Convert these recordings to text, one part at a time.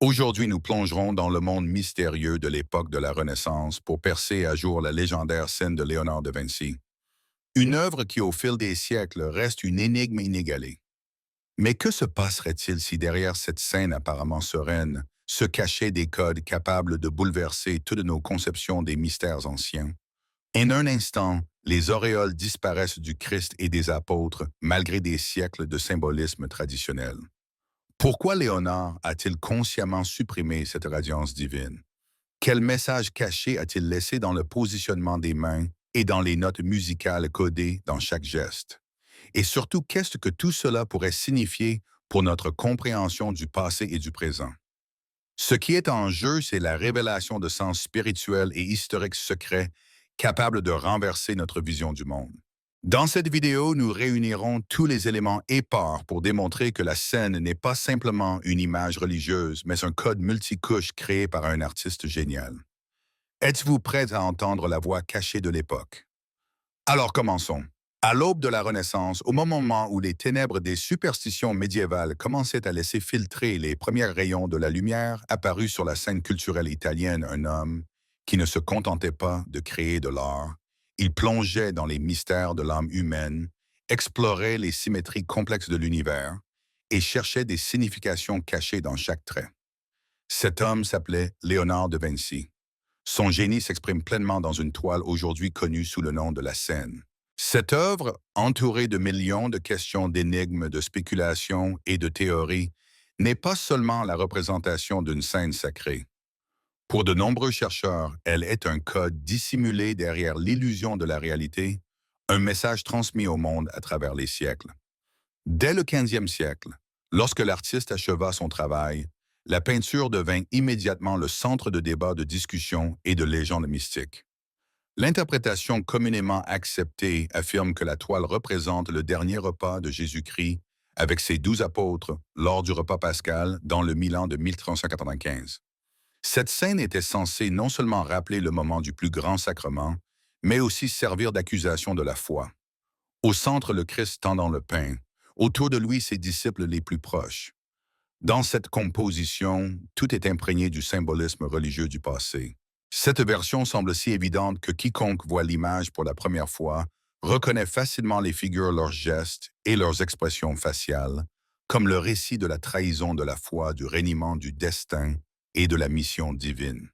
Aujourd'hui, nous plongerons dans le monde mystérieux de l'époque de la Renaissance pour percer à jour la légendaire scène de Léonard de Vinci. Une œuvre qui, au fil des siècles, reste une énigme inégalée. Mais que se passerait-il si derrière cette scène apparemment sereine se cachaient des codes capables de bouleverser toutes nos conceptions des mystères anciens? En un instant, les auréoles disparaissent du Christ et des apôtres malgré des siècles de symbolisme traditionnel. Pourquoi Léonard a-t-il consciemment supprimé cette radiance divine? Quel message caché a-t-il laissé dans le positionnement des mains et dans les notes musicales codées dans chaque geste? Et surtout, qu'est-ce que tout cela pourrait signifier pour notre compréhension du passé et du présent? Ce qui est en jeu, c'est la révélation de sens spirituels et historiques secrets capables de renverser notre vision du monde. Dans cette vidéo, nous réunirons tous les éléments épars pour démontrer que la scène n'est pas simplement une image religieuse, mais un code multicouche créé par un artiste génial. Êtes-vous prêts à entendre la voix cachée de l'époque? Alors commençons. À l'aube de la Renaissance, au moment où les ténèbres des superstitions médiévales commençaient à laisser filtrer les premiers rayons de la lumière, apparut sur la scène culturelle italienne un homme qui ne se contentait pas de créer de l'art. Il plongeait dans les mystères de l'âme humaine, explorait les symétries complexes de l'univers et cherchait des significations cachées dans chaque trait. Cet homme s'appelait Léonard de Vinci. Son génie s'exprime pleinement dans une toile aujourd'hui connue sous le nom de la Scène. Cette œuvre, entourée de millions de questions d'énigmes, de spéculations et de théories, n'est pas seulement la représentation d'une scène sacrée. Pour de nombreux chercheurs, elle est un code dissimulé derrière l'illusion de la réalité, un message transmis au monde à travers les siècles. Dès le 15e siècle, lorsque l'artiste acheva son travail, la peinture devint immédiatement le centre de débats, de discussions et de légendes mystiques. L'interprétation communément acceptée affirme que la toile représente le dernier repas de Jésus-Christ avec ses 12 apôtres lors du repas pascal dans le Milan de 1395. Cette scène était censée non seulement rappeler le moment du plus grand sacrement, mais aussi servir d'accusation de la foi. Au centre, le Christ tendant le pain, autour de lui ses disciples les plus proches. Dans cette composition, tout est imprégné du symbolisme religieux du passé. Cette version semble si évidente que quiconque voit l'image pour la première fois reconnaît facilement les figures, leurs gestes et leurs expressions faciales, comme le récit de la trahison de la foi, du reniement du destin et de la mission divine.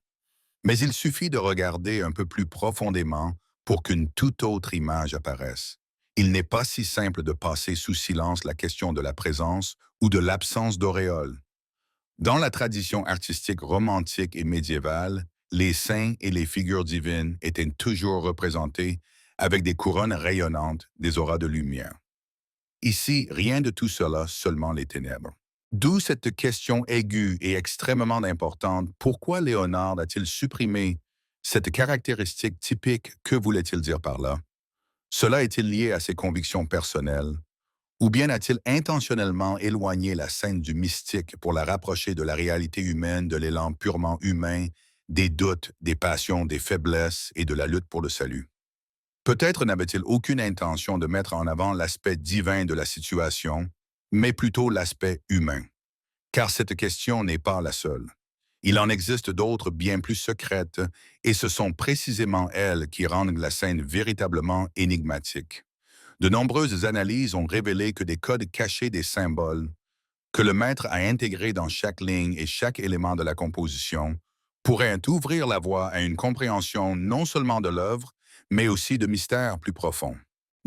Mais il suffit de regarder un peu plus profondément pour qu'une toute autre image apparaisse. Il n'est pas si simple de passer sous silence la question de la présence ou de l'absence d'auréole. Dans la tradition artistique romantique et médiévale, les saints et les figures divines étaient toujours représentés avec des couronnes rayonnantes, des auras de lumière. Ici, rien de tout cela, seulement les ténèbres. D'où cette question aiguë et extrêmement importante, pourquoi Léonard a-t-il supprimé cette caractéristique typique? Que voulait-il dire par là? Cela est-il lié à ses convictions personnelles? Ou bien a-t-il intentionnellement éloigné la scène du mystique pour la rapprocher de la réalité humaine, de l'élan purement humain, des doutes, des passions, des faiblesses et de la lutte pour le salut? Peut-être n'avait-il aucune intention de mettre en avant l'aspect divin de la situation, mais plutôt l'aspect humain. Car cette question n'est pas la seule. Il en existe d'autres bien plus secrètes, et ce sont précisément elles qui rendent la scène véritablement énigmatique. De nombreuses analyses ont révélé que des codes cachés, des symboles, que le maître a intégrés dans chaque ligne et chaque élément de la composition, pourraient ouvrir la voie à une compréhension non seulement de l'œuvre, mais aussi de mystères plus profonds.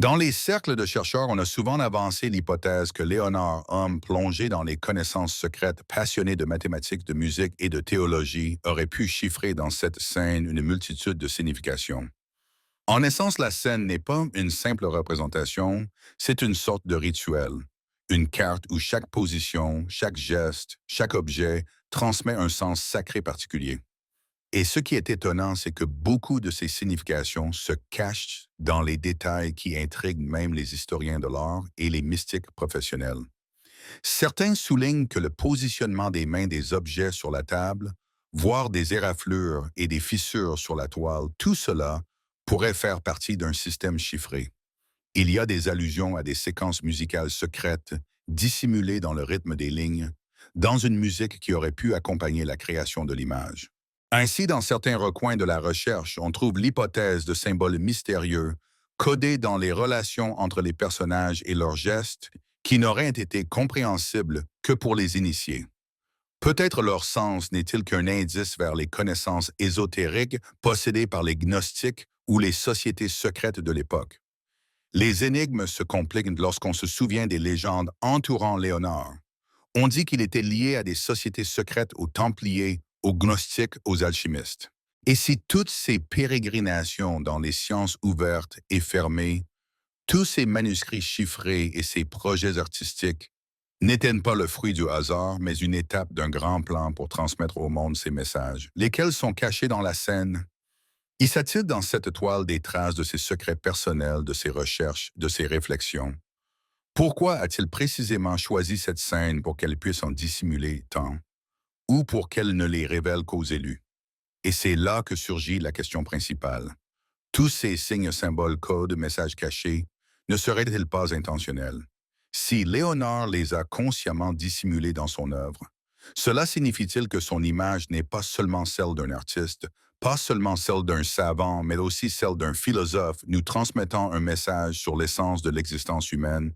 Dans les cercles de chercheurs, on a souvent avancé l'hypothèse que Léonard, homme plongé dans les connaissances secrètes, passionné de mathématiques, de musique et de théologie, aurait pu chiffrer dans cette scène une multitude de significations. En essence, la scène n'est pas une simple représentation, c'est une sorte de rituel, une carte où chaque position, chaque geste, chaque objet transmet un sens sacré particulier. Et ce qui est étonnant, c'est que beaucoup de ces significations se cachent dans les détails qui intriguent même les historiens de l'art et les mystiques professionnels. Certains soulignent que le positionnement des mains des objets sur la table, voire des éraflures et des fissures sur la toile, tout cela pourrait faire partie d'un système chiffré. Il y a des allusions à des séquences musicales secrètes, dissimulées dans le rythme des lignes, dans une musique qui aurait pu accompagner la création de l'image. Ainsi, dans certains recoins de la recherche, on trouve l'hypothèse de symboles mystérieux codés dans les relations entre les personnages et leurs gestes qui n'auraient été compréhensibles que pour les initiés. Peut-être leur sens n'est-il qu'un indice vers les connaissances ésotériques possédées par les gnostiques ou les sociétés secrètes de l'époque. Les énigmes se compliquent lorsqu'on se souvient des légendes entourant Léonard. On dit qu'il était lié à des sociétés secrètes aux Templiers, aux Gnostiques, aux alchimistes. Et si toutes ces pérégrinations dans les sciences ouvertes et fermées, tous ces manuscrits chiffrés et ces projets artistiques n'étaient pas le fruit du hasard, mais une étape d'un grand plan pour transmettre au monde ces messages, lesquels sont cachés dans la scène? Y a-t-il dans cette toile des traces de ses secrets personnels, de ses recherches, de ses réflexions? Pourquoi a-t-il précisément choisi cette scène pour qu'elle puisse en dissimuler tant, ou pour qu'elle ne les révèle qu'aux élus? Et c'est là que surgit la question principale. Tous ces signes, symboles, codes, messages cachés, ne seraient-ils pas intentionnels? Si Léonard les a consciemment dissimulés dans son œuvre, cela signifie-t-il que son image n'est pas seulement celle d'un artiste, pas seulement celle d'un savant, mais aussi celle d'un philosophe nous transmettant un message sur l'essence de l'existence humaine,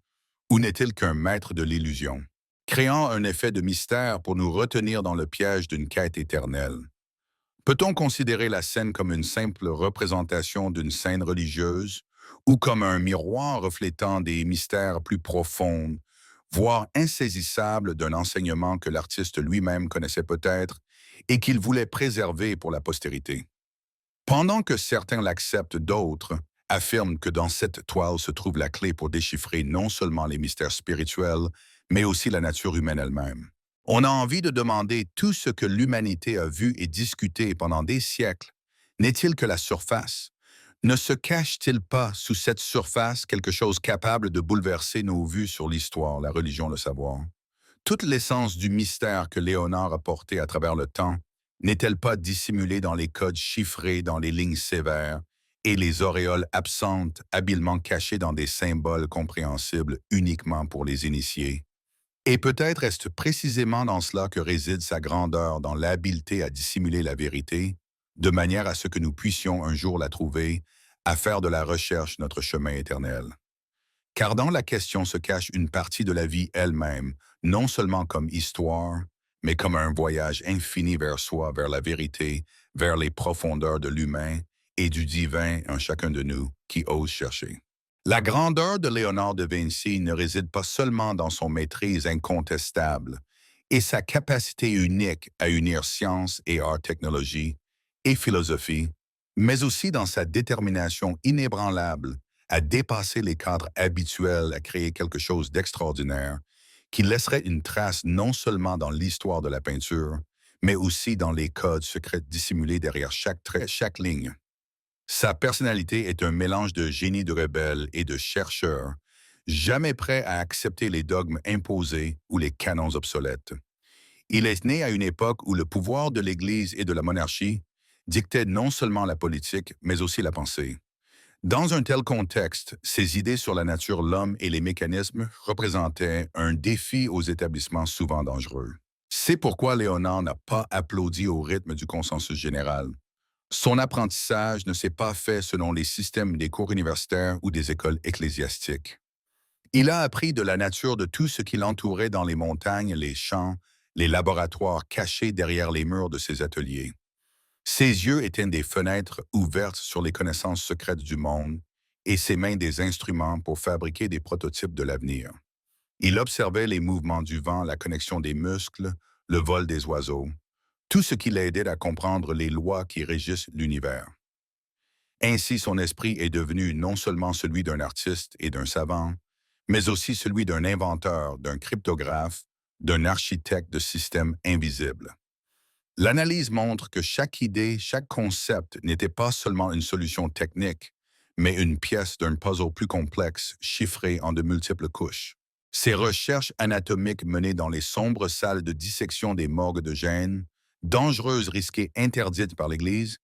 ou n'est-il qu'un maître de l'illusion, créant un effet de mystère pour nous retenir dans le piège d'une quête éternelle? Peut-on considérer la scène comme une simple représentation d'une scène religieuse ou comme un miroir reflétant des mystères plus profonds, voire insaisissables d'un enseignement que l'artiste lui-même connaissait peut-être et qu'il voulait préserver pour la postérité? Pendant que certains l'acceptent, d'autres affirment que dans cette toile se trouve la clé pour déchiffrer non seulement les mystères spirituels, mais aussi la nature humaine elle-même. On a envie de demander tout ce que l'humanité a vu et discuté pendant des siècles. N'est-il que la surface? Ne se cache-t-il pas sous cette surface quelque chose capable de bouleverser nos vues sur l'histoire, la religion, le savoir? Toute l'essence du mystère que Léonard a porté à travers le temps n'est-elle pas dissimulée dans les codes chiffrés, dans les lignes sévères et les auréoles absentes, habilement cachées dans des symboles compréhensibles uniquement pour les initiés? Et peut-être est-ce précisément dans cela que réside sa grandeur, dans l'habileté à dissimuler la vérité, de manière à ce que nous puissions un jour la trouver, à faire de la recherche notre chemin éternel. Car dans la question se cache une partie de la vie elle-même, non seulement comme histoire, mais comme un voyage infini vers soi, vers la vérité, vers les profondeurs de l'humain et du divin en chacun de nous qui ose chercher. La grandeur de Léonard de Vinci ne réside pas seulement dans son maîtrise incontestable et sa capacité unique à unir science et art, technologie et philosophie, mais aussi dans sa détermination inébranlable à dépasser les cadres habituels, à créer quelque chose d'extraordinaire qui laisserait une trace non seulement dans l'histoire de la peinture, mais aussi dans les codes secrets dissimulés derrière chaque trait, chaque ligne. Sa personnalité est un mélange de génie de rebelle et de chercheur, jamais prêt à accepter les dogmes imposés ou les canons obsolètes. Il est né à une époque où le pouvoir de l'Église et de la monarchie dictait non seulement la politique, mais aussi la pensée. Dans un tel contexte, ses idées sur la nature, l'homme et les mécanismes représentaient un défi aux établissements souvent dangereux. C'est pourquoi Léonard n'a pas applaudi au rythme du consensus général. Son apprentissage ne s'est pas fait selon les systèmes des cours universitaires ou des écoles ecclésiastiques. Il a appris de la nature de tout ce qui l'entourait dans les montagnes, les champs, les laboratoires cachés derrière les murs de ses ateliers. Ses yeux étaient des fenêtres ouvertes sur les connaissances secrètes du monde et ses mains des instruments pour fabriquer des prototypes de l'avenir. Il observait les mouvements du vent, la connexion des muscles, le vol des oiseaux, tout ce qui l'aidait à comprendre les lois qui régissent l'univers. Ainsi, son esprit est devenu non seulement celui d'un artiste et d'un savant, mais aussi celui d'un inventeur, d'un cryptographe, d'un architecte de systèmes invisibles. L'analyse montre que chaque idée, chaque concept n'était pas seulement une solution technique, mais une pièce d'un puzzle plus complexe, chiffré en de multiples couches. Ses recherches anatomiques menées dans les sombres salles de dissection des morgues de Gênes, dangereuses, risquées, interdites par l'Église,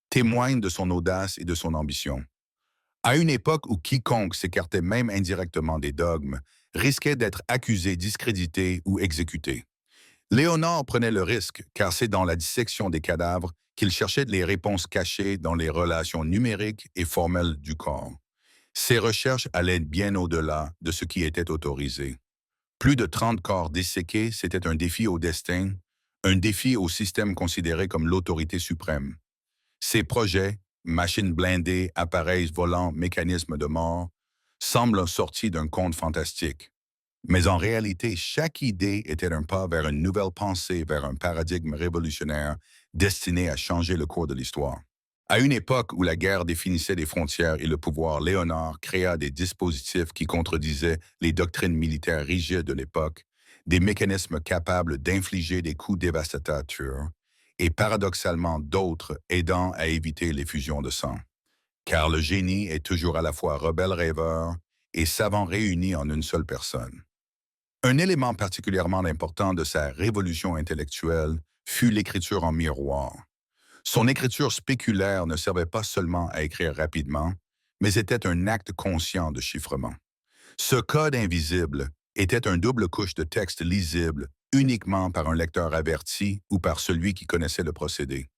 témoignent de son audace et de son ambition. À une époque où quiconque s'écartait même indirectement des dogmes risquait d'être accusé, discrédité ou exécuté. Léonard prenait le risque, car c'est dans la dissection des cadavres qu'il cherchait les réponses cachées dans les relations numériques et formelles du corps. Ses recherches allaient bien au-delà de ce qui était autorisé. Plus de 30 corps disséqués, c'était un défi au destin, un défi au système considéré comme l'autorité suprême. Ces projets, machines blindées, appareils volants, mécanismes de mort, semblent sortis d'un conte fantastique. Mais en réalité, chaque idée était un pas vers une nouvelle pensée, vers un paradigme révolutionnaire destiné à changer le cours de l'histoire. À une époque où la guerre définissait les frontières et le pouvoir, Léonard créa des dispositifs qui contredisaient les doctrines militaires rigides de l'époque, des mécanismes capables d'infliger des coups dévastateurs et paradoxalement d'autres aidant à éviter les fusions de sang. Car le génie est toujours à la fois rebelle rêveur et savant réuni en une seule personne. Un élément particulièrement important de sa révolution intellectuelle fut l'écriture en miroir. Son écriture spéculaire ne servait pas seulement à écrire rapidement, mais était un acte conscient de chiffrement. Ce code invisible était une double couche de texte lisible uniquement par un lecteur averti ou par celui qui connaissait le procédé.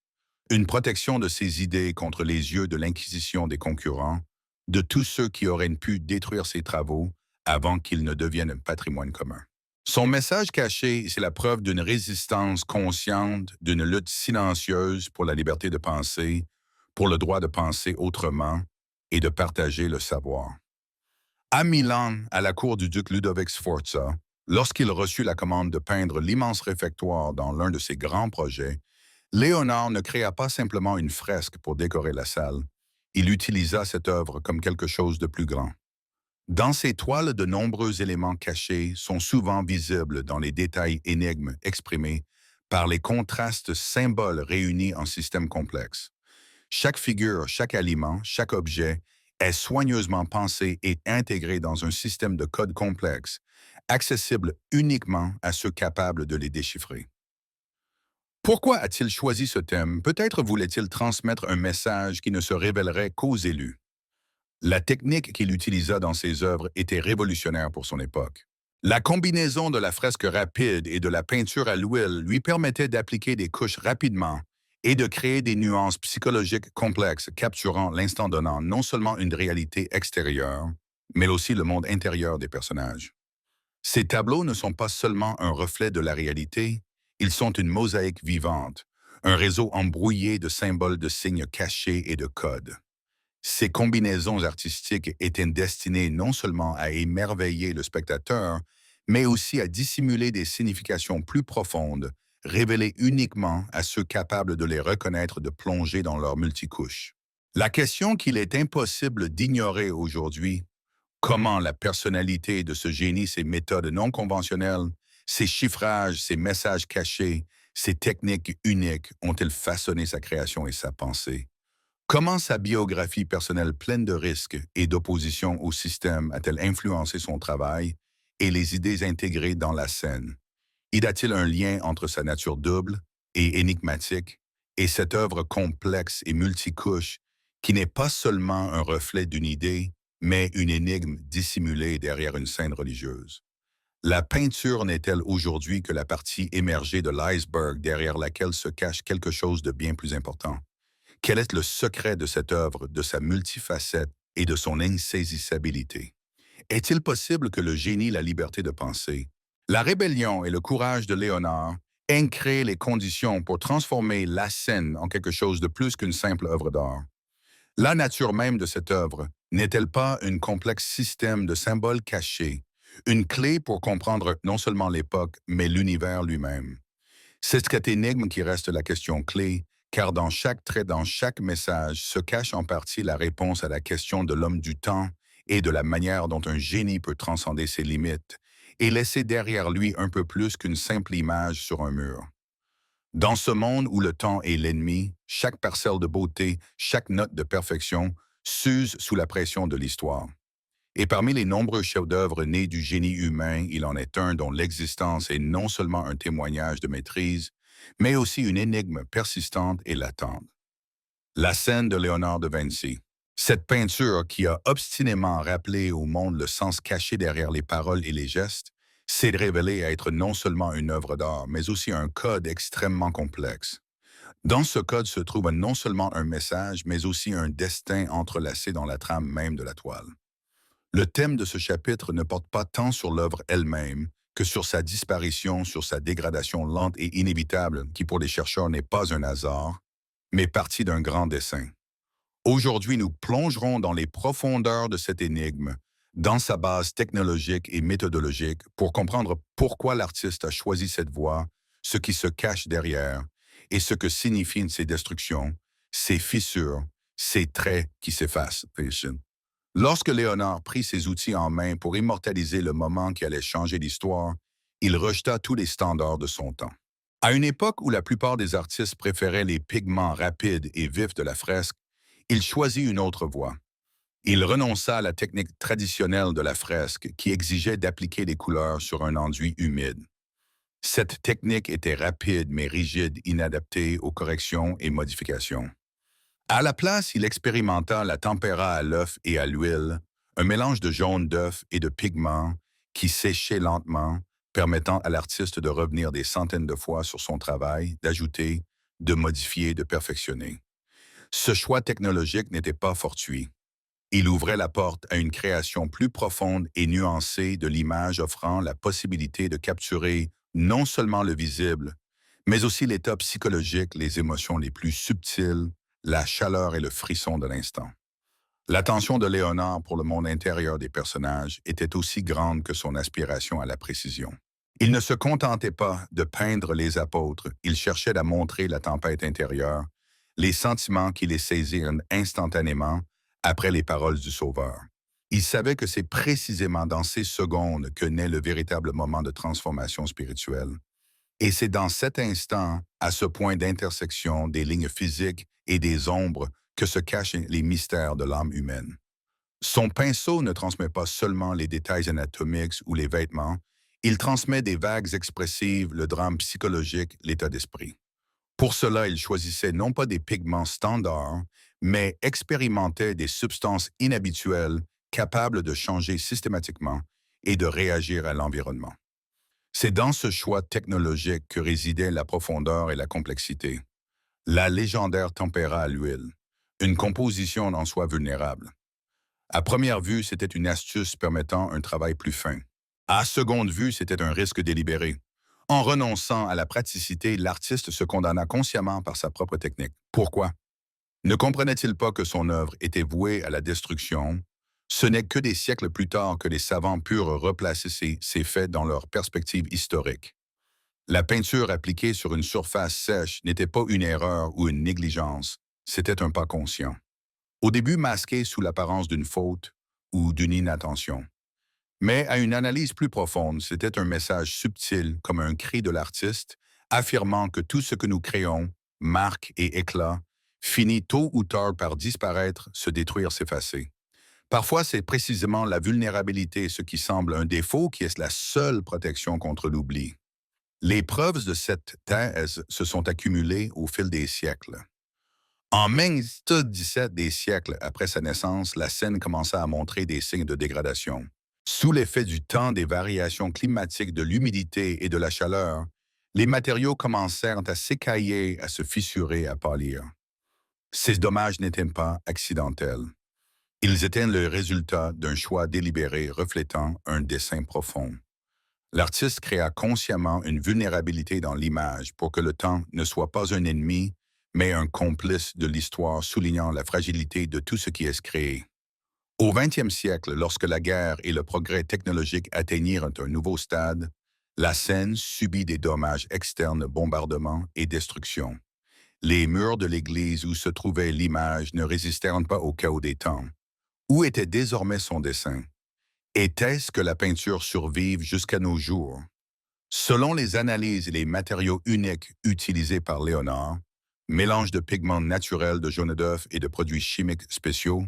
Une protection de ses idées contre les yeux de l'inquisition des concurrents, de tous ceux qui auraient pu détruire ses travaux avant qu'ils ne deviennent un patrimoine commun. Son message caché, c'est la preuve d'une résistance consciente, d'une lutte silencieuse pour la liberté de penser, pour le droit de penser autrement et de partager le savoir. À Milan, à la cour du duc Ludovic Sforza, lorsqu'il reçut la commande de peindre l'immense réfectoire dans l'un de ses grands projets, Léonard ne créa pas simplement une fresque pour décorer la salle, il utilisa cette œuvre comme quelque chose de plus grand. Dans ces toiles, de nombreux éléments cachés sont souvent visibles dans les détails énigmes exprimés par les contrastes symboles réunis en systèmes complexes. Chaque figure, chaque aliment, chaque objet est soigneusement pensé et intégré dans un système de code complexe, accessible uniquement à ceux capables de les déchiffrer. Pourquoi a-t-il choisi ce thème? Peut-être voulait-il transmettre un message qui ne se révélerait qu'aux élus. La technique qu'il utilisa dans ses œuvres était révolutionnaire pour son époque. La combinaison de la fresque rapide et de la peinture à l'huile lui permettait d'appliquer des couches rapidement et de créer des nuances psychologiques complexes capturant l'instant donnant non seulement une réalité extérieure, mais aussi le monde intérieur des personnages. Ces tableaux ne sont pas seulement un reflet de la réalité, ils sont une mosaïque vivante, un réseau embrouillé de symboles, de signes cachés et de codes. Ces combinaisons artistiques étaient destinées non seulement à émerveiller le spectateur, mais aussi à dissimuler des significations plus profondes, révélées uniquement à ceux capables de les reconnaître de plonger dans leurs multicouches. La question qu'il est impossible d'ignorer aujourd'hui, comment la personnalité de ce génie, ses méthodes non conventionnelles, ses chiffrages, ses messages cachés, ses techniques uniques ont-elles façonné sa création et sa pensée? Comment sa biographie personnelle pleine de risques et d'opposition au système a-t-elle influencé son travail et les idées intégrées dans la scène? Y a-t-il un lien entre sa nature double et énigmatique et cette œuvre complexe et multicouche qui n'est pas seulement un reflet d'une idée, mais une énigme dissimulée derrière une scène religieuse? La peinture n'est-elle aujourd'hui que la partie émergée de l'iceberg derrière laquelle se cache quelque chose de bien plus important? Quel est le secret de cette œuvre, de sa multifacette et de son insaisissabilité? Est-il possible que le génie, la liberté de penser, la rébellion et le courage de Léonard aient créé les conditions pour transformer la scène en quelque chose de plus qu'une simple œuvre d'art? La nature même de cette œuvre n'est-elle pas un complexe système de symboles cachés, une clé pour comprendre non seulement l'époque, mais l'univers lui-même? C'est cette énigme qui reste la question clé, car dans chaque trait, dans chaque message, se cache en partie la réponse à la question de l'homme du temps et de la manière dont un génie peut transcender ses limites et laisser derrière lui un peu plus qu'une simple image sur un mur. Dans ce monde où le temps est l'ennemi, chaque parcelle de beauté, chaque note de perfection s'use sous la pression de l'histoire. Et parmi les nombreux chefs-d'œuvre nés du génie humain, il en est un dont l'existence est non seulement un témoignage de maîtrise, mais aussi une énigme persistante et latente. La scène de Léonard de Vinci. Cette peinture qui a obstinément rappelé au monde le sens caché derrière les paroles et les gestes, s'est révélé être non seulement une œuvre d'art, mais aussi un code extrêmement complexe. Dans ce code se trouve non seulement un message, mais aussi un destin entrelacé dans la trame même de la toile. Le thème de ce chapitre ne porte pas tant sur l'œuvre elle-même que sur sa disparition, sur sa dégradation lente et inévitable, qui pour les chercheurs n'est pas un hasard, mais partie d'un grand dessein. Aujourd'hui, nous plongerons dans les profondeurs de cette énigme, dans sa base technologique et méthodologique, pour comprendre pourquoi l'artiste a choisi cette voie, ce qui se cache derrière, et ce que signifient ces destructions, ces fissures, ces traits qui s'effacent. Lorsque Léonard prit ses outils en main pour immortaliser le moment qui allait changer l'histoire, il rejeta tous les standards de son temps. À une époque où la plupart des artistes préféraient les pigments rapides et vifs de la fresque, il choisit une autre voie. Il renonça à la technique traditionnelle de la fresque qui exigeait d'appliquer les couleurs sur un enduit humide. Cette technique était rapide mais rigide, inadaptée aux corrections et modifications. À la place, il expérimenta la tempéra à l'œuf et à l'huile, un mélange de jaune d'œuf et de pigments qui séchait lentement, permettant à l'artiste de revenir des centaines de fois sur son travail, d'ajouter, de modifier, de perfectionner. Ce choix technologique n'était pas fortuit. Il ouvrait la porte à une création plus profonde et nuancée de l'image offrant la possibilité de capturer non seulement le visible, mais aussi l'état psychologique, les émotions les plus subtiles, la chaleur et le frisson de l'instant. L'attention de Léonard pour le monde intérieur des personnages était aussi grande que son aspiration à la précision. Il ne se contentait pas de peindre les apôtres, il cherchait à montrer la tempête intérieure, les sentiments qui les saisirent instantanément après les paroles du Sauveur. Il savait que c'est précisément dans ces secondes que naît le véritable moment de transformation spirituelle. Et c'est dans cet instant, à ce point d'intersection des lignes physiques et des ombres, que se cachent les mystères de l'âme humaine. Son pinceau ne transmet pas seulement les détails anatomiques ou les vêtements, il transmet des vagues expressives, le drame psychologique, l'état d'esprit. Pour cela, il choisissait non pas des pigments standards, mais expérimentait des substances inhabituelles capables de changer systématiquement et de réagir à l'environnement. C'est dans ce choix technologique que résidaient la profondeur et la complexité. La légendaire tempéra à l'huile, une composition en soi vulnérable. À première vue, c'était une astuce permettant un travail plus fin. À seconde vue, c'était un risque délibéré. En renonçant à la praticité, l'artiste se condamna consciemment par sa propre technique. Pourquoi? Ne comprenait-il pas que son œuvre était vouée à la destruction? Ce n'est que des siècles plus tard que les savants purent replacer ces faits dans leur perspective historique. La peinture appliquée sur une surface sèche n'était pas une erreur ou une négligence, c'était un pas conscient. Au début masqué sous l'apparence d'une faute ou d'une inattention. Mais à une analyse plus profonde, c'était un message subtil comme un cri de l'artiste, affirmant que tout ce que nous créons, marque et éclat, finit tôt ou tard par disparaître, se détruire, s'effacer. Parfois, c'est précisément la vulnérabilité, ce qui semble un défaut, qui est la seule protection contre l'oubli. Les preuves de cette thèse se sont accumulées au fil des siècles. En mai 17 des siècles après sa naissance, la scène commença à montrer des signes de dégradation. Sous l'effet du temps, des variations climatiques, de l'humidité et de la chaleur, les matériaux commencèrent à s'écailler, à se fissurer, à pâlir. Ces dommages n'étaient pas accidentels. Ils étaient le résultat d'un choix délibéré reflétant un dessein profond. L'artiste créa consciemment une vulnérabilité dans l'image pour que le temps ne soit pas un ennemi, mais un complice de l'histoire soulignant la fragilité de tout ce qui est créé. Au 20e siècle, lorsque la guerre et le progrès technologique atteignirent un nouveau stade, la scène subit des dommages externes, bombardements et destructions. Les murs de l'église où se trouvait l'image ne résistèrent pas au chaos des temps. Où était désormais son dessein? Était-ce que la peinture survive jusqu'à nos jours? Selon les analyses et les matériaux uniques utilisés par Léonard, mélange de pigments naturels de jaune d'œuf et de produits chimiques spéciaux,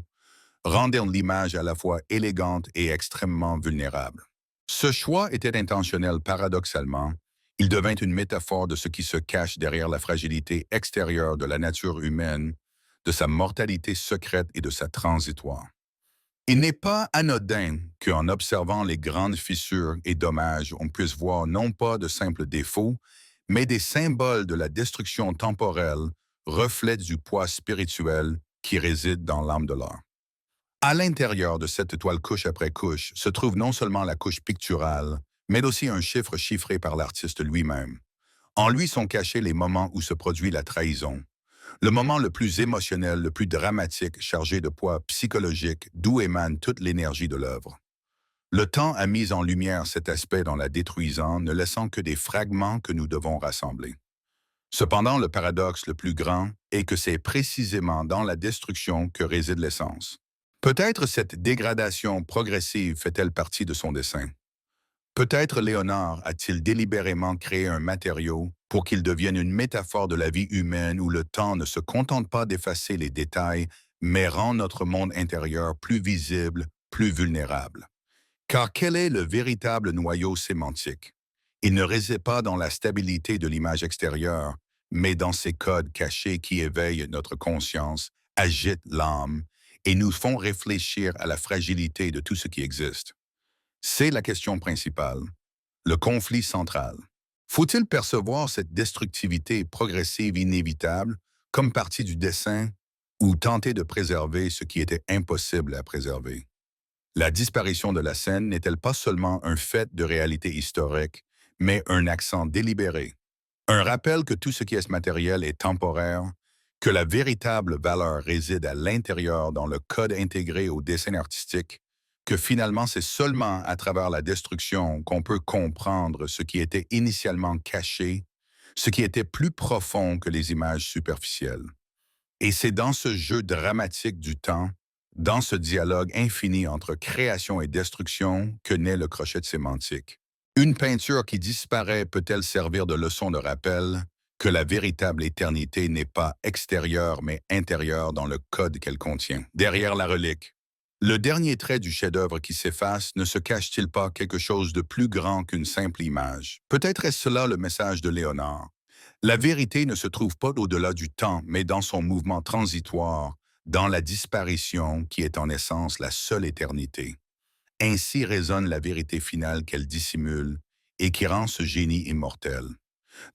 rendirent l'image à la fois élégante et extrêmement vulnérable. Ce choix était intentionnel paradoxalement. Il devint une métaphore de ce qui se cache derrière la fragilité extérieure de la nature humaine, de sa mortalité secrète et de sa transitoire. Il n'est pas anodin qu'en observant les grandes fissures et dommages, on puisse voir non pas de simples défauts, mais des symboles de la destruction temporelle, reflets du poids spirituel qui réside dans l'âme de l'art. À l'intérieur de cette toile couche après couche se trouve non seulement la couche picturale, mais aussi un chiffre chiffré par l'artiste lui-même. En lui sont cachés les moments où se produit la trahison, le moment le plus émotionnel, le plus dramatique, chargé de poids psychologique, d'où émane toute l'énergie de l'œuvre. Le temps a mis en lumière cet aspect dans la détruisant, ne laissant que des fragments que nous devons rassembler. Cependant, le paradoxe le plus grand est que c'est précisément dans la destruction que réside l'essence. Peut-être cette dégradation progressive fait-elle partie de son dessein. Peut-être Léonard a-t-il délibérément créé un matériau pour qu'il devienne une métaphore de la vie humaine où le temps ne se contente pas d'effacer les détails, mais rend notre monde intérieur plus visible, plus vulnérable. Car quel est le véritable noyau sémantique? Il ne réside pas dans la stabilité de l'image extérieure, mais dans ces codes cachés qui éveillent notre conscience, agitent l'âme et nous font réfléchir à la fragilité de tout ce qui existe. C'est la question principale, le conflit central. Faut-il percevoir cette destructivité progressive inévitable comme partie du dessein ou tenter de préserver ce qui était impossible à préserver? La disparition de la scène n'est-elle pas seulement un fait de réalité historique, mais un accent délibéré, un rappel que tout ce qui est matériel est temporaire, que la véritable valeur réside à l'intérieur dans le code intégré au dessin artistique, que finalement c'est seulement à travers la destruction qu'on peut comprendre ce qui était initialement caché, ce qui était plus profond que les images superficielles. Et c'est dans ce jeu dramatique du temps, dans ce dialogue infini entre création et destruction, que naît le crochet de sémantique. Une peinture qui disparaît peut-elle servir de leçon de rappel que la véritable éternité n'est pas extérieure mais intérieure dans le code qu'elle contient, derrière la relique? Le dernier trait du chef-d'œuvre qui s'efface ne se cache-t-il pas quelque chose de plus grand qu'une simple image? Peut-être est-ce cela le message de Léonard. La vérité ne se trouve pas au-delà du temps, mais dans son mouvement transitoire, dans la disparition qui est en essence la seule éternité. Ainsi résonne la vérité finale qu'elle dissimule et qui rend ce génie immortel.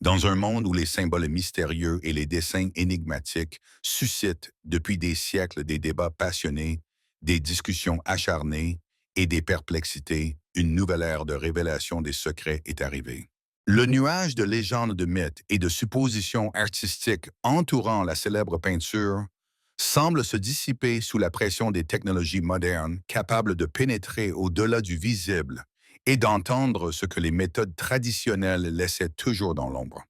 Dans un monde où les symboles mystérieux et les dessins énigmatiques suscitent depuis des siècles des débats passionnés, des discussions acharnées et des perplexités, une nouvelle ère de révélation des secrets est arrivée. Le nuage de légendes, de mythes et de suppositions artistiques entourant la célèbre peinture semble se dissiper sous la pression des technologies modernes capables de pénétrer au-delà du visible et d'entendre ce que les méthodes traditionnelles laissaient toujours dans l'ombre.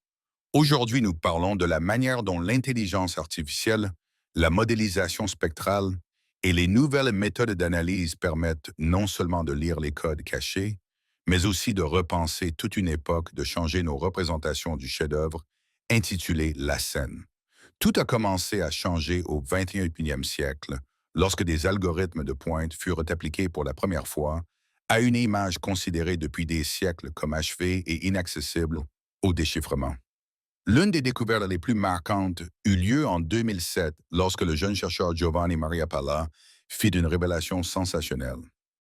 Aujourd'hui, nous parlons de la manière dont l'intelligence artificielle, la modélisation spectrale et les nouvelles méthodes d'analyse permettent non seulement de lire les codes cachés, mais aussi de repenser toute une époque, de changer nos représentations du chef-d'œuvre intitulé La scène. Tout a commencé à changer au 21e siècle, lorsque des algorithmes de pointe furent appliqués pour la première fois à une image considérée depuis des siècles comme achevée et inaccessible au déchiffrement. L'une des découvertes les plus marquantes eut lieu en 2007 lorsque le jeune chercheur Giovanni Maria Palla fit une révélation sensationnelle.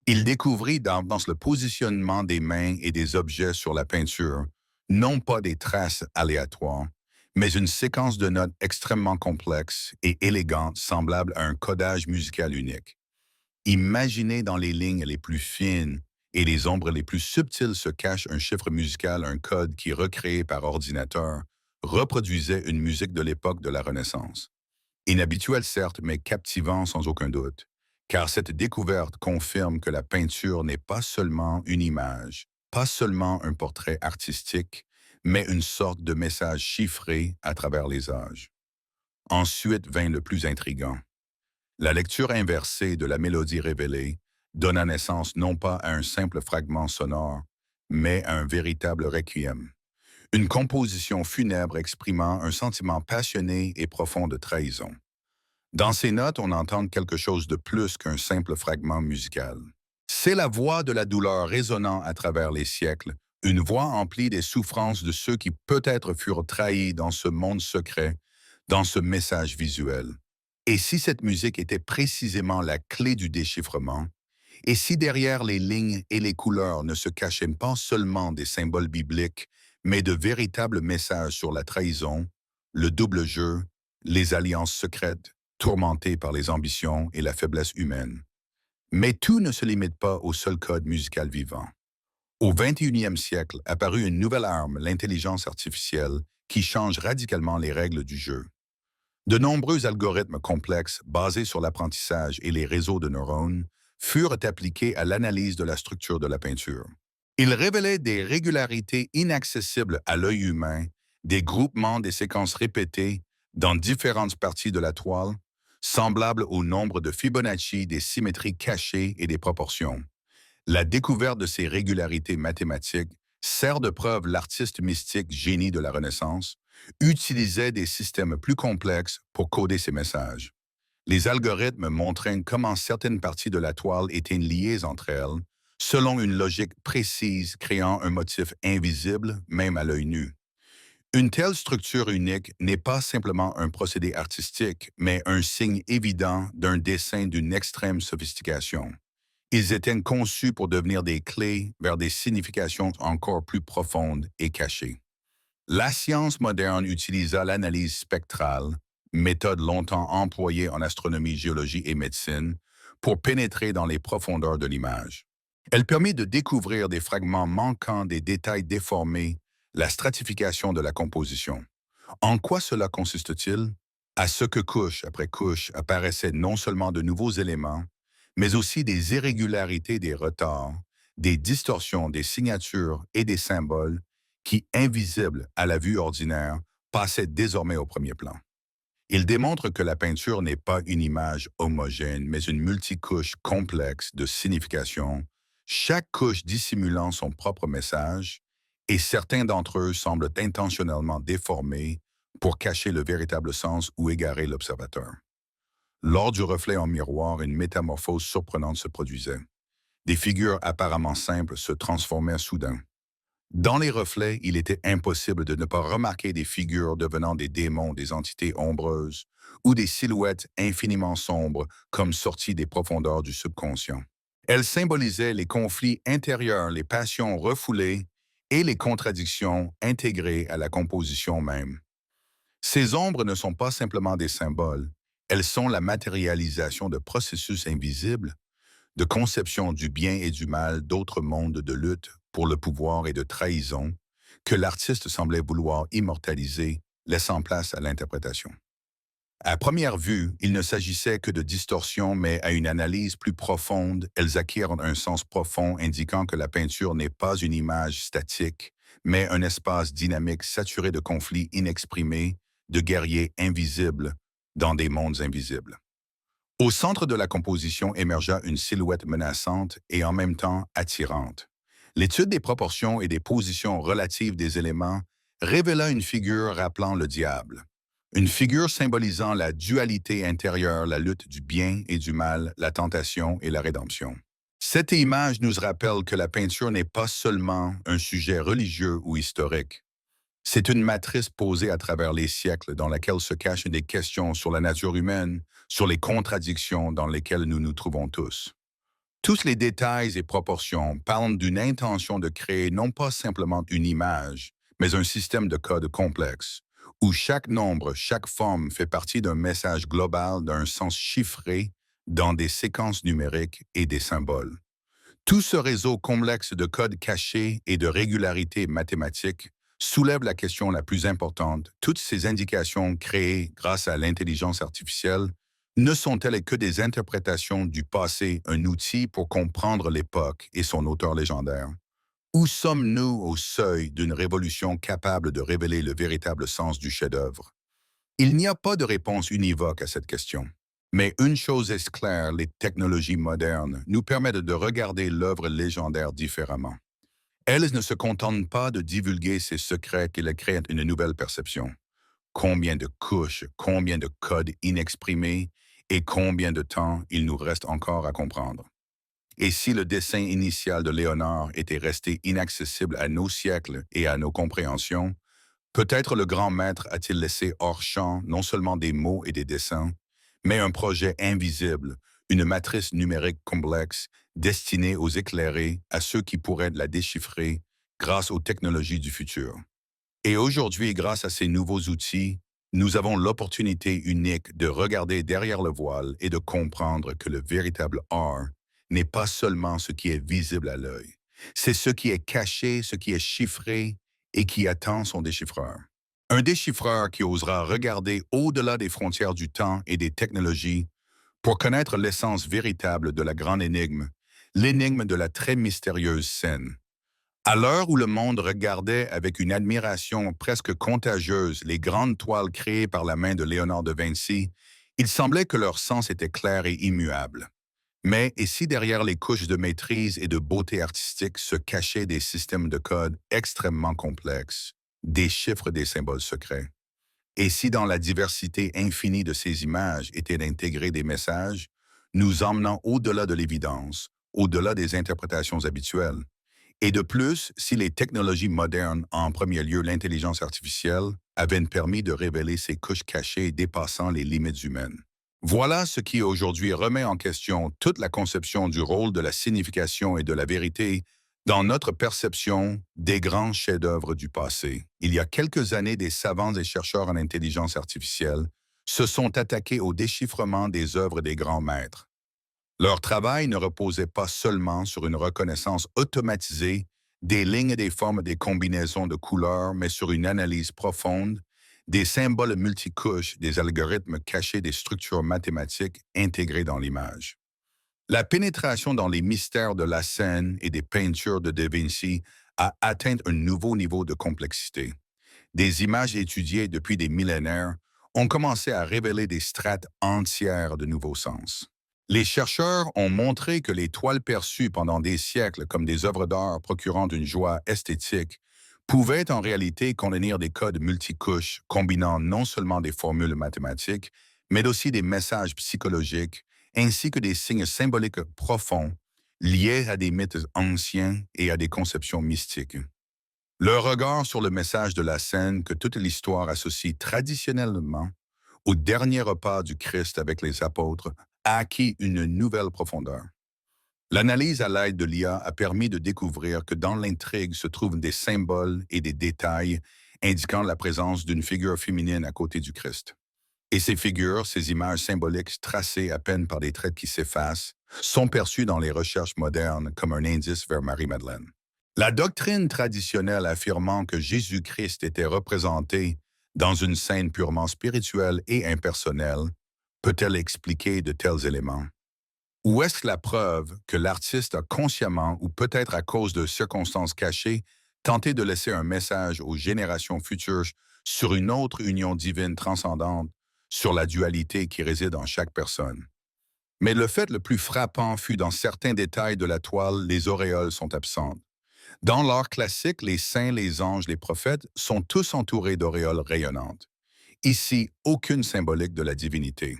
Il découvrit dans le positionnement des mains et des objets sur la peinture, non pas des traces aléatoires, mais une séquence de notes extrêmement complexe et élégante, semblable à un codage musical unique. Imaginez dans les lignes les plus fines et les ombres les plus subtiles se cache un chiffre musical, un code qui, recréé par ordinateur, reproduisait une musique de l'époque de la Renaissance. Inhabituel certes, mais captivant sans aucun doute, car cette découverte confirme que la peinture n'est pas seulement une image, pas seulement un portrait artistique, mais une sorte de message chiffré à travers les âges. Ensuite vint le plus intrigant. La lecture inversée de la mélodie révélée donna naissance non pas à un simple fragment sonore, mais à un véritable requiem. Une composition funèbre exprimant un sentiment passionné et profond de trahison. Dans ces notes, on entend quelque chose de plus qu'un simple fragment musical. C'est la voix de la douleur résonnant à travers les siècles, une voix emplie des souffrances de ceux qui peut-être furent trahis dans ce monde secret, dans ce message visuel. Et si cette musique était précisément la clé du déchiffrement, et si derrière les lignes et les couleurs ne se cachaient pas seulement des symboles bibliques, mais de véritables messages sur la trahison, le double jeu, les alliances secrètes, tourmentées par les ambitions et la faiblesse humaine. Mais tout ne se limite pas au seul code musical vivant. Au 21e siècle apparut une nouvelle arme, l'intelligence artificielle, qui change radicalement les règles du jeu. De nombreux algorithmes complexes basés sur l'apprentissage et les réseaux de neurones furent appliqués à l'analyse de la structure de la peinture. Ils révélaient des régularités inaccessibles à l'œil humain, des groupements des séquences répétées dans différentes parties de la toile, semblables au nombre de Fibonacci, des symétries cachées et des proportions. La découverte de ces régularités mathématiques sert de preuve l'artiste mystique génie de la Renaissance utilisait des systèmes plus complexes pour coder ses messages. Les algorithmes montraient comment certaines parties de la toile étaient liées entre elles, selon une logique précise créant un motif invisible même à l'œil nu. Une telle structure unique n'est pas simplement un procédé artistique, mais un signe évident d'un dessin d'une extrême sophistication. Ils étaient conçus pour devenir des clés vers des significations encore plus profondes et cachées. La science moderne utilisa l'analyse spectrale, méthode longtemps employée en astronomie, géologie et médecine, pour pénétrer dans les profondeurs de l'image. Elle permet de découvrir des fragments manquants, des détails déformés, la stratification de la composition. En quoi cela consiste-t-il? À ce que couche après couche apparaissaient non seulement de nouveaux éléments, mais aussi des irrégularités, des retards, des distorsions, des signatures et des symboles qui, invisibles à la vue ordinaire, passaient désormais au premier plan. Il démontre que la peinture n'est pas une image homogène, mais une multicouche complexe de signification, chaque couche dissimulant son propre message, et certains d'entre eux semblent intentionnellement déformés pour cacher le véritable sens ou égarer l'observateur. Lors du reflet en miroir, une métamorphose surprenante se produisait. Des figures apparemment simples se transformaient soudain. Dans les reflets, il était impossible de ne pas remarquer des figures devenant des démons, des entités ombreuses, ou des silhouettes infiniment sombres comme sorties des profondeurs du subconscient. Elles symbolisaient les conflits intérieurs, les passions refoulées et les contradictions intégrées à la composition même. Ces ombres ne sont pas simplement des symboles, elles sont la matérialisation de processus invisibles, de conception du bien et du mal, d'autres mondes de lutte pour le pouvoir et de trahison que l'artiste semblait vouloir immortaliser, laissant place à l'interprétation. À première vue, il ne s'agissait que de distorsions, mais à une analyse plus profonde, elles acquièrent un sens profond indiquant que la peinture n'est pas une image statique, mais un espace dynamique saturé de conflits inexprimés, de guerriers invisibles dans des mondes invisibles. Au centre de la composition émergea une silhouette menaçante et en même temps attirante. L'étude des proportions et des positions relatives des éléments révéla une figure rappelant le diable. Une figure symbolisant la dualité intérieure, la lutte du bien et du mal, la tentation et la rédemption. Cette image nous rappelle que la peinture n'est pas seulement un sujet religieux ou historique. C'est une matrice posée à travers les siècles dans laquelle se cachent des questions sur la nature humaine, sur les contradictions dans lesquelles nous nous trouvons tous. Tous les détails et proportions parlent d'une intention de créer non pas simplement une image, mais un système de code complexe, où chaque nombre, chaque forme fait partie d'un message global d'un sens chiffré dans des séquences numériques et des symboles. Tout ce réseau complexe de codes cachés et de régularités mathématiques soulève la question la plus importante. Toutes ces indications créées grâce à l'intelligence artificielle ne sont-elles que des interprétations du passé, un outil pour comprendre l'époque et son auteur légendaire? Où sommes-nous au seuil d'une révolution capable de révéler le véritable sens du chef-d'œuvre? Il n'y a pas de réponse univoque à cette question. Mais une chose est claire, les technologies modernes nous permettent de regarder l'œuvre légendaire différemment. Elles ne se contentent pas de divulguer ces secrets qu'elles créent une nouvelle perception. Combien de couches, combien de codes inexprimés et combien de temps il nous reste encore à comprendre. Et si le dessin initial de Léonard était resté inaccessible à nos siècles et à nos compréhensions, peut-être le grand maître a-t-il laissé hors champ non seulement des mots et des dessins, mais un projet invisible, une matrice numérique complexe destinée aux éclairés, à ceux qui pourraient la déchiffrer grâce aux technologies du futur. Et aujourd'hui, grâce à ces nouveaux outils, nous avons l'opportunité unique de regarder derrière le voile et de comprendre que le véritable art n'est pas seulement ce qui est visible à l'œil. C'est ce qui est caché, ce qui est chiffré et qui attend son déchiffreur. Un déchiffreur qui osera regarder au-delà des frontières du temps et des technologies pour connaître l'essence véritable de la grande énigme, l'énigme de la très mystérieuse scène. À l'heure où le monde regardait avec une admiration presque contagieuse les grandes toiles créées par la main de Léonard de Vinci, il semblait que leur sens était clair et immuable. Mais et si derrière les couches de maîtrise et de beauté artistique se cachaient des systèmes de code extrêmement complexes, des chiffres, des symboles secrets? Et si dans la diversité infinie de ces images étaient d'intégrer des messages, nous emmenant au-delà de l'évidence, au-delà des interprétations habituelles? Et de plus, si les technologies modernes, en premier lieu l'intelligence artificielle, avaient permis de révéler ces couches cachées dépassant les limites humaines. Voilà ce qui aujourd'hui remet en question toute la conception du rôle de la signification et de la vérité dans notre perception des grands chefs-d'œuvre du passé. Il y a quelques années, des savants et chercheurs en intelligence artificielle se sont attaqués au déchiffrement des œuvres des grands maîtres. Leur travail ne reposait pas seulement sur une reconnaissance automatisée des lignes, des formes, des combinaisons de couleurs, mais sur une analyse profonde des symboles multicouches, des algorithmes cachés, des structures mathématiques intégrées dans l'image. La pénétration dans les mystères de la scène et des peintures de Da Vinci a atteint un nouveau niveau de complexité. Des images étudiées depuis des millénaires ont commencé à révéler des strates entières de nouveaux sens. Les chercheurs ont montré que les toiles perçues pendant des siècles comme des œuvres d'art procurant une joie esthétique pouvaient en réalité contenir des codes multicouches combinant non seulement des formules mathématiques, mais aussi des messages psychologiques ainsi que des signes symboliques profonds liés à des mythes anciens et à des conceptions mystiques. Le regard sur le message de la scène que toute l'histoire associe traditionnellement au dernier repas du Christ avec les apôtres a acquis une nouvelle profondeur. L'analyse à l'aide de l'IA a permis de découvrir que dans l'intrigue se trouvent des symboles et des détails indiquant la présence d'une figure féminine à côté du Christ. Et ces figures, ces images symboliques tracées à peine par des traits qui s'effacent, sont perçues dans les recherches modernes comme un indice vers Marie-Madeleine. La doctrine traditionnelle affirmant que Jésus-Christ était représenté dans une scène purement spirituelle et impersonnelle peut-elle expliquer de tels éléments? Ou est-ce la preuve que l'artiste a consciemment, ou peut-être à cause de circonstances cachées, tenté de laisser un message aux générations futures sur une autre union divine transcendante, sur la dualité qui réside en chaque personne? Mais le fait le plus frappant fut dans certains détails de la toile, les auréoles sont absentes. Dans l'art classique, les saints, les anges, les prophètes sont tous entourés d'auréoles rayonnantes. Ici, aucune symbolique de la divinité.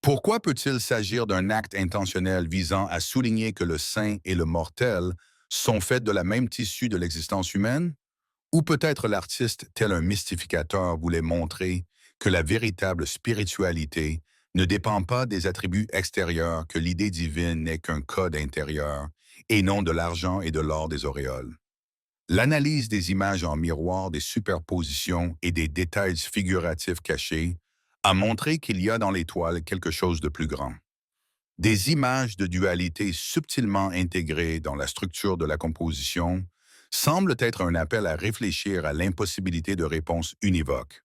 Pourquoi peut-il s'agir d'un acte intentionnel visant à souligner que le saint et le mortel sont faits de la même tissu de l'existence humaine? Ou peut-être l'artiste, tel un mystificateur, voulait montrer que la véritable spiritualité ne dépend pas des attributs extérieurs, que l'idée divine n'est qu'un code intérieur, et non de l'argent et de l'or des auréoles. L'analyse des images en miroir, des superpositions et des détails figuratifs cachés a montré qu'il y a dans l'étoile quelque chose de plus grand. Des images de dualité subtilement intégrées dans la structure de la composition semblent être un appel à réfléchir à l'impossibilité de réponse univoque.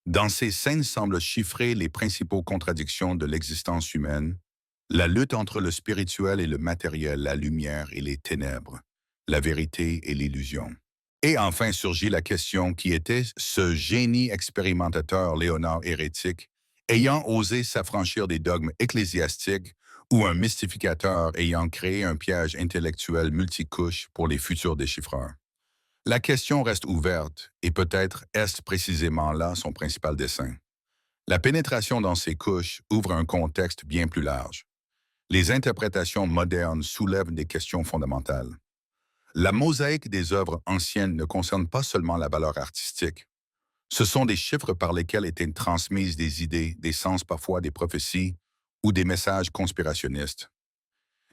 Dans ces scènes semblent chiffrer les principaux contradictions de l'existence humaine, la lutte entre le spirituel et le matériel, la lumière et les ténèbres, la vérité et l'illusion. Et enfin surgit la question qui était ce génie expérimentateur Léonard hérétique ayant osé s'affranchir des dogmes ecclésiastiques ou un mystificateur ayant créé un piège intellectuel multicouche pour les futurs déchiffreurs. La question reste ouverte et peut-être est-ce précisément là son principal dessein. La pénétration dans ces couches ouvre un contexte bien plus large. Les interprétations modernes soulèvent des questions fondamentales. La mosaïque des œuvres anciennes ne concerne pas seulement la valeur artistique. Ce sont des chiffres par lesquels étaient transmises des idées, des sens, parfois des prophéties, ou des messages conspirationnistes.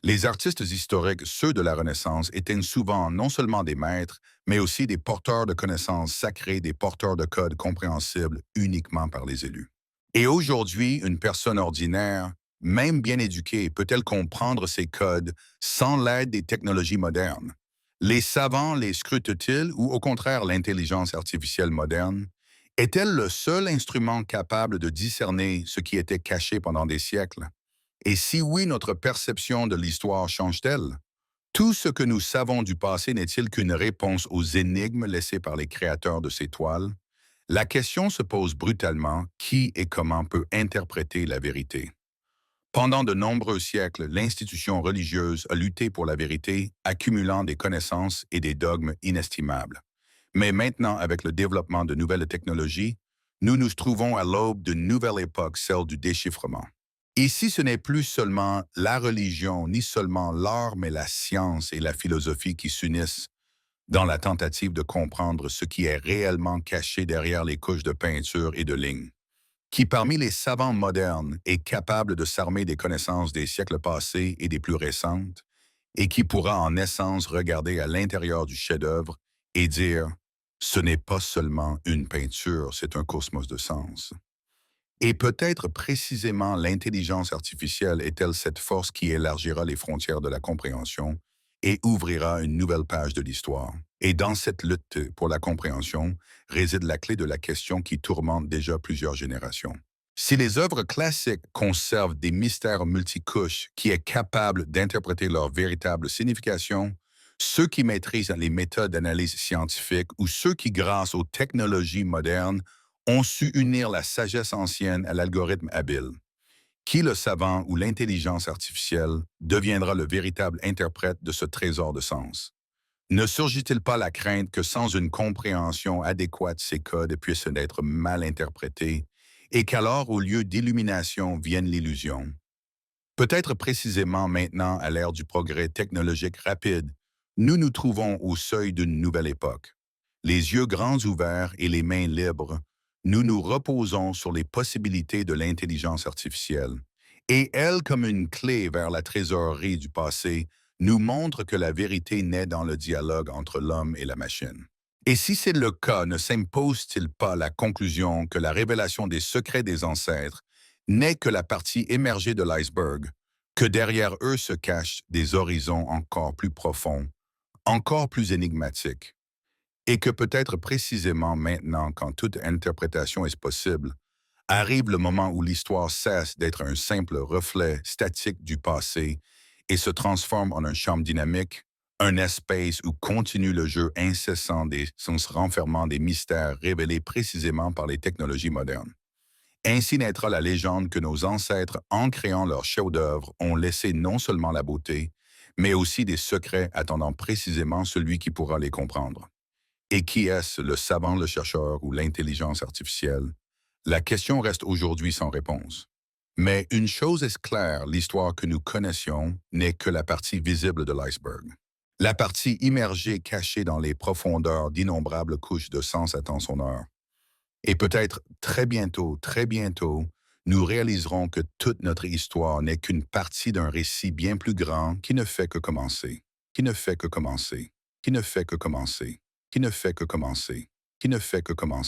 Les artistes historiques, ceux de la Renaissance, étaient souvent non seulement des maîtres, mais aussi des porteurs de connaissances sacrées, des porteurs de codes compréhensibles uniquement par les élus. Et aujourd'hui, une personne ordinaire, même bien éduquée, peut-elle comprendre ces codes sans l'aide des technologies modernes? Les savants les scrutent-ils ou au contraire l'intelligence artificielle moderne? Est-elle le seul instrument capable de discerner ce qui était caché pendant des siècles? Et si oui, notre perception de l'histoire change-t-elle? Tout ce que nous savons du passé n'est-il qu'une réponse aux énigmes laissées par les créateurs de ces toiles? La question se pose brutalement, qui et comment peut interpréter la vérité? Pendant de nombreux siècles, l'institution religieuse a lutté pour la vérité, accumulant des connaissances et des dogmes inestimables. Mais maintenant, avec le développement de nouvelles technologies, nous nous trouvons à l'aube d'une nouvelle époque, celle du déchiffrement. Ici, ce n'est plus seulement la religion, ni seulement l'art, mais la science et la philosophie qui s'unissent dans la tentative de comprendre ce qui est réellement caché derrière les couches de peinture et de lignes. Qui, parmi les savants modernes, est capable de s'armer des connaissances des siècles passés et des plus récentes, et qui pourra en essence regarder à l'intérieur du chef-d'œuvre et dire ce n'est pas seulement une peinture, c'est un cosmos de sens. Et peut-être précisément l'intelligence artificielle est-elle cette force qui élargira les frontières de la compréhension et ouvrira une nouvelle page de l'histoire. Et dans cette lutte pour la compréhension réside la clé de la question qui tourmente déjà plusieurs générations. Si les œuvres classiques conservent des mystères multicouches qui est capable d'interpréter leur véritable signification, ceux qui maîtrisent les méthodes d'analyse scientifique ou ceux qui, grâce aux technologies modernes, ont su unir la sagesse ancienne à l'algorithme habile. Qui, le savant ou l'intelligence artificielle, deviendra le véritable interprète de ce trésor de sens? Ne surgit-il pas la crainte que sans une compréhension adéquate ces codes puissent être mal interprétés et qu'alors, au lieu d'illumination, vienne l'illusion? Peut-être précisément maintenant, à l'ère du progrès technologique rapide, nous nous trouvons au seuil d'une nouvelle époque. Les yeux grands ouverts et les mains libres, nous nous reposons sur les possibilités de l'intelligence artificielle. Et elle, comme une clé vers la trésorerie du passé, nous montre que la vérité naît dans le dialogue entre l'homme et la machine. Et si c'est le cas, ne s'impose-t-il pas la conclusion que la révélation des secrets des ancêtres n'est que la partie émergée de l'iceberg, que derrière eux se cachent des horizons encore plus profonds, encore plus énigmatiques, et que peut-être précisément maintenant, quand toute interprétation est possible, arrive le moment où l'histoire cesse d'être un simple reflet statique du passé et se transforme en un champ dynamique, un espace où continue le jeu incessant des sens renfermant des mystères révélés précisément par les technologies modernes. Ainsi naîtra la légende que nos ancêtres, en créant leurs chefs-d'œuvre, ont laissé non seulement la beauté, mais aussi des secrets attendant précisément celui qui pourra les comprendre. Et qui est-ce, le savant, le chercheur ou l'intelligence artificielle? La question reste aujourd'hui sans réponse. Mais une chose est claire, l'histoire que nous connaissions n'est que la partie visible de l'iceberg. La partie immergée, cachée dans les profondeurs d'innombrables couches de sens attend son heure. Et peut-être très bientôt, nous réaliserons que toute notre histoire n'est qu'une partie d'un récit bien plus grand qui ne fait que commencer, qui ne fait que commencer, qui ne fait que commencer, qui ne fait que commencer, qui ne fait que commencer.